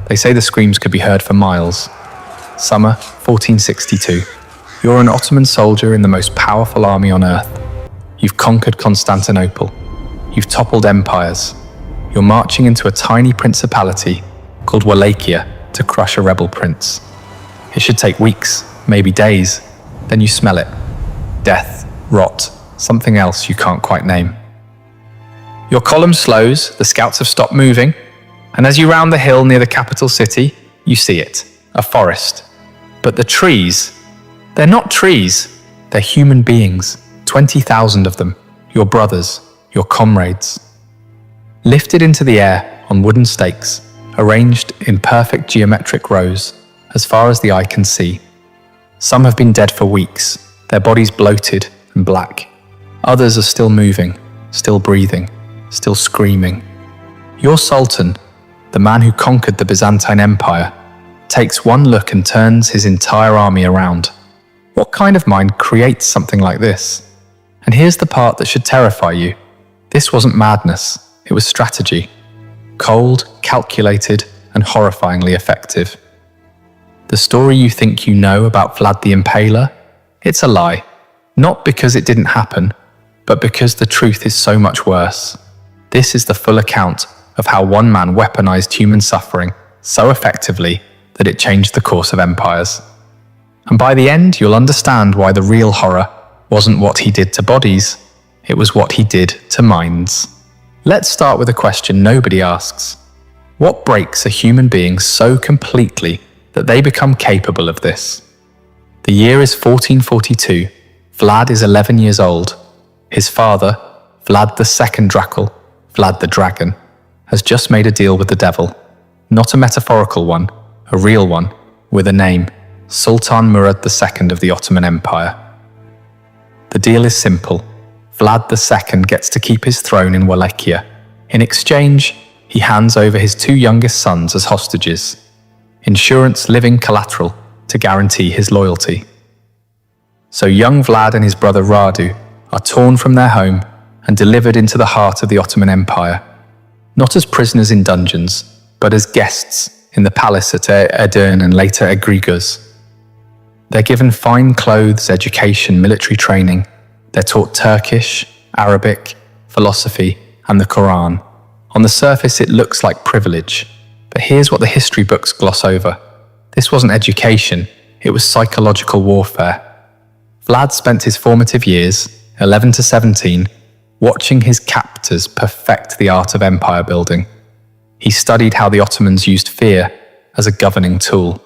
They say the screams could be heard for miles. Summer 1462. You're an Ottoman soldier in the most powerful army on earth. You've conquered Constantinople. You've toppled empires. You're marching into a tiny principality called Wallachia to crush a rebel prince. It should take weeks, maybe days. Then you smell it. Death, rot, something else you can't quite name. Your column slows, the scouts have stopped moving, and as you round the hill near the capital city, you see it, a forest. But the trees, they're not trees, they're human beings, 20,000 of them, your brothers, your comrades. Lifted into the air on wooden stakes, arranged in perfect geometric rows, as far as the eye can see. Some have been dead for weeks, their bodies bloated and black. Others are still moving, still breathing, still screaming. Your Sultan, the man who conquered the Byzantine Empire, takes one look and turns his entire army around. What kind of mind creates something like this? And here's the part that should terrify you. This wasn't madness, it was strategy. Cold, calculated, and horrifyingly effective. The story you think you know about Vlad the Impaler? It's a lie. Not because it didn't happen, but because the truth is so much worse. This is the full account of how one man weaponized human suffering so effectively that it changed the course of empires. And by the end, you'll understand why the real horror wasn't what he did to bodies, it was what he did to minds. Let's start with a question nobody asks. What breaks a human being so completely that they become capable of this? The year is 1442. Vlad is 11 years old. His father, Vlad II Dracula, Vlad the Dragon, has just made a deal with the devil. Not a metaphorical one, a real one, with a name, Sultan Mehmed II of the Ottoman Empire. The deal is simple. Vlad II gets to keep his throne in Wallachia. In exchange, he hands over his two youngest sons as hostages. Insurance living collateral to guarantee his loyalty. So young Vlad and his brother Radu are torn from their home and delivered into the heart of the Ottoman Empire. Not as prisoners in dungeons, but as guests in the palace at Edirne and later Agriguz. They're given fine clothes, education, military training. They're taught Turkish, Arabic, philosophy, and the Quran. On the surface, it looks like privilege. But here's what the history books gloss over. This wasn't education, it was psychological warfare. Vlad spent his formative years, 11 to 17, watching his captors perfect the art of empire building. He studied how the Ottomans used fear as a governing tool.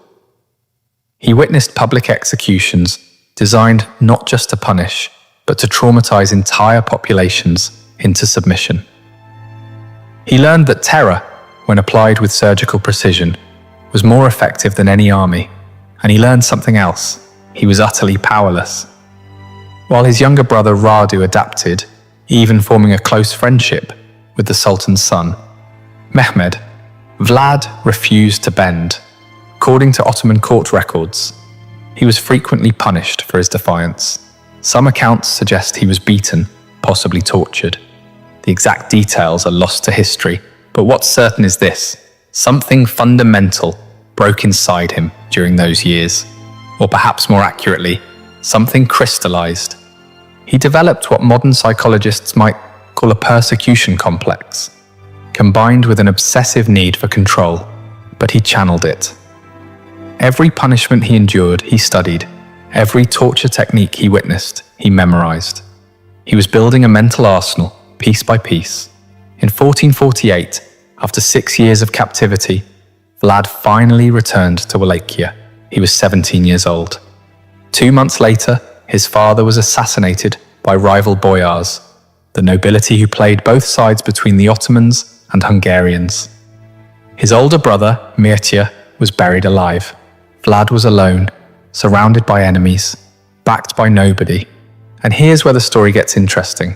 He witnessed public executions designed not just to punish, but to traumatize entire populations into submission. He learned that terror, when applied with surgical precision, was more effective than any army, and he learned something else. He was utterly powerless. While his younger brother Radu adapted, even forming a close friendship with the Sultan's son, Mehmed, Vlad refused to bend. According to Ottoman court records, he was frequently punished for his defiance. Some accounts suggest he was beaten, possibly tortured. The exact details are lost to history, but what's certain is this: something fundamental broke inside him during those years. Or perhaps more accurately, something crystallized. He developed what modern psychologists might call a persecution complex, combined with an obsessive need for control, but he channeled it. Every punishment he endured, he studied. Every torture technique he witnessed, he memorized. He was building a mental arsenal, piece by piece. In 1448, after 6 years of captivity, Vlad finally returned to Wallachia. He was 17 years old. 2 months later, his father was assassinated by rival boyars, the nobility who played both sides between the Ottomans and Hungarians. His older brother, Mircea, was buried alive. Vlad was alone, surrounded by enemies, backed by nobody. And here's where the story gets interesting.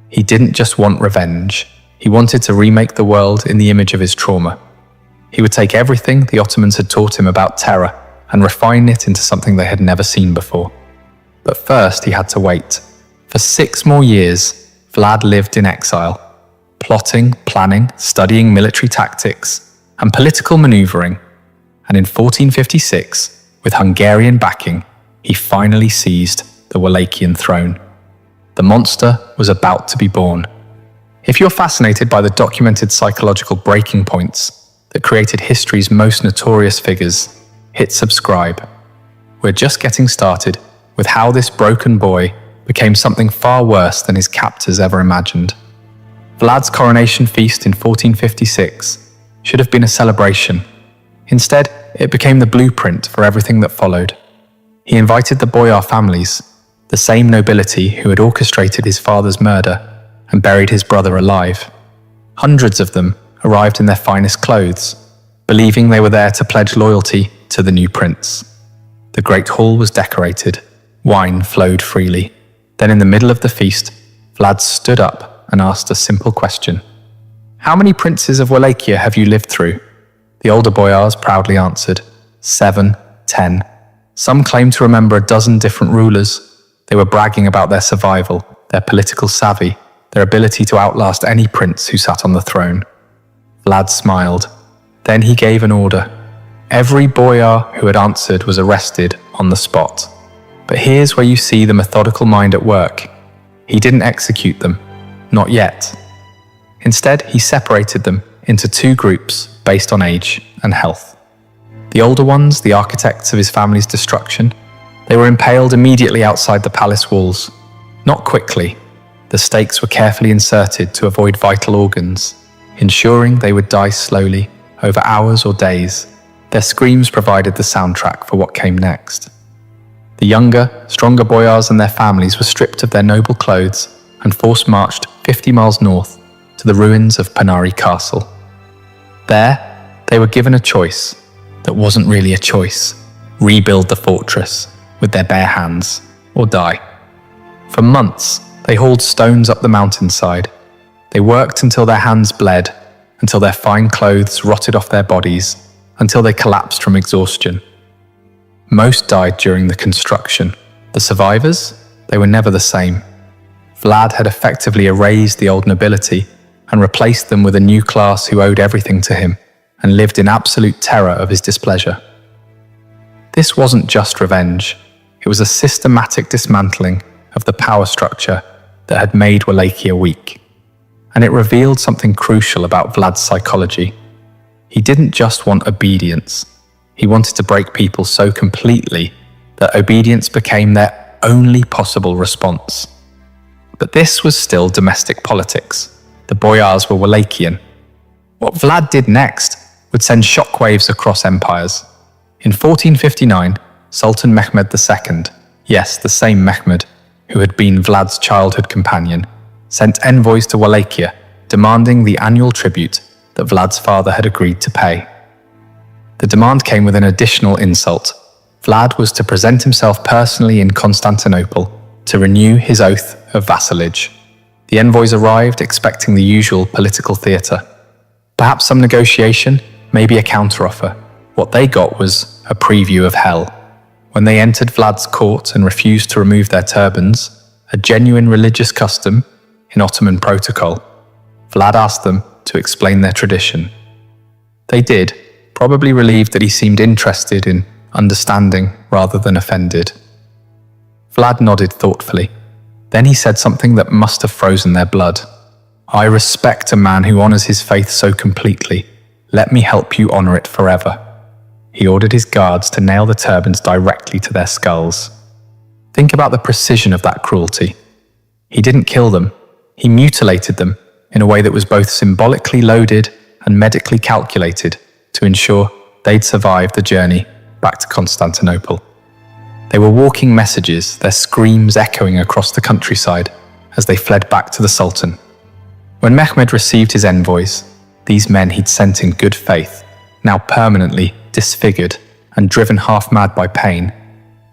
He didn't just want revenge. He wanted to remake the world in the image of his trauma. He would take everything the Ottomans had taught him about terror and refine it into something they had never seen before. But first, he had to wait. For 6 more years, Vlad lived in exile, plotting, planning, studying military tactics, and political maneuvering, and in 1456, with Hungarian backing, he finally seized the Wallachian throne. The monster was about to be born. If you're fascinated by the documented psychological breaking points that created history's most notorious figures, hit subscribe. We're just getting started with how this broken boy became something far worse than his captors ever imagined. Vlad's coronation feast in 1456 should have been a celebration. Instead, it became the blueprint for everything that followed. He invited the boyar families, the same nobility who had orchestrated his father's murder and buried his brother alive. Hundreds of them arrived in their finest clothes, believing they were there to pledge loyalty to the new prince. The great hall was decorated. Wine flowed freely. Then in the middle of the feast, Vlad stood up and asked a simple question. "How many princes of Wallachia have you lived through?" The older boyars proudly answered, 7, 10. Some claimed to remember a dozen different rulers. They were bragging about their survival, their political savvy, their ability to outlast any prince who sat on the throne. Vlad smiled. Then he gave an order. Every boyar who had answered was arrested on the spot. But here's where you see the methodical mind at work. He didn't execute them. Not yet. Instead, he separated them into 2 groups based on age and health. The older ones, the architects of his family's destruction, they were impaled immediately outside the palace walls. Not quickly. The stakes were carefully inserted to avoid vital organs, ensuring they would die slowly over hours or days. Their screams provided the soundtrack for what came next. The younger, stronger boyars and their families were stripped of their noble clothes and force-marched 50 miles north to the ruins of Panari Castle. There, they were given a choice that wasn't really a choice. Rebuild the fortress with their bare hands or die. For months, they hauled stones up the mountainside. They worked until their hands bled, until their fine clothes rotted off their bodies, until they collapsed from exhaustion. Most died during the construction. The survivors, they were never the same. Vlad had effectively erased the old nobility and replaced them with a new class who owed everything to him and lived in absolute terror of his displeasure. This wasn't just revenge. It was a systematic dismantling of the power structure that had made Wallachia weak. And it revealed something crucial about Vlad's psychology. He didn't just want obedience. He wanted to break people so completely that obedience became their only possible response. But this was still domestic politics. The boyars were Wallachian. What Vlad did next would send shockwaves across empires. In 1459, Sultan Mehmed II, yes, the same Mehmed, who had been Vlad's childhood companion, sent envoys to Wallachia demanding the annual tribute that Vlad's father had agreed to pay. The demand came with an additional insult. Vlad was to present himself personally in Constantinople to renew his oath of vassalage. The envoys arrived expecting the usual political theatre. Perhaps some negotiation, maybe a counteroffer. What they got was a preview of hell. When they entered Vlad's court and refused to remove their turbans, a genuine religious custom in Ottoman protocol, Vlad asked them to explain their tradition. They did, probably relieved that he seemed interested in understanding rather than offended. Vlad nodded thoughtfully. Then he said something that must have frozen their blood. "I respect a man who honors his faith so completely. Let me help you honor it forever." He ordered his guards to nail the turbans directly to their skulls. Think about the precision of that cruelty. He didn't kill them. He mutilated them in a way that was both symbolically loaded and medically calculated to ensure they'd survive the journey back to Constantinople. They were walking messages, their screams echoing across the countryside as they fled back to the Sultan. When Mehmed received his envoys, these men he'd sent in good faith, now permanently disfigured and driven half-mad by pain,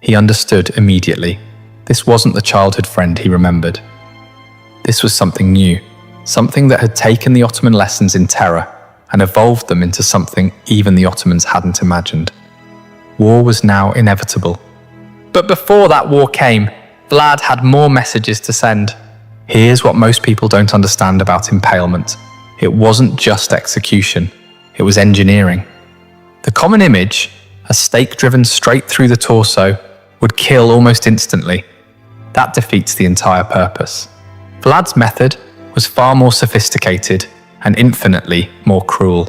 he understood immediately. This wasn't the childhood friend he remembered. This was something new, something that had taken the Ottoman lessons in terror and evolved them into something even the Ottomans hadn't imagined. War was now inevitable. But before that war came, Vlad had more messages to send. Here's what most people don't understand about impalement. It wasn't just execution. it was engineering. The common image, a stake driven straight through the torso, would kill almost instantly. That defeats the entire purpose. Vlad's method was far more sophisticated and infinitely more cruel.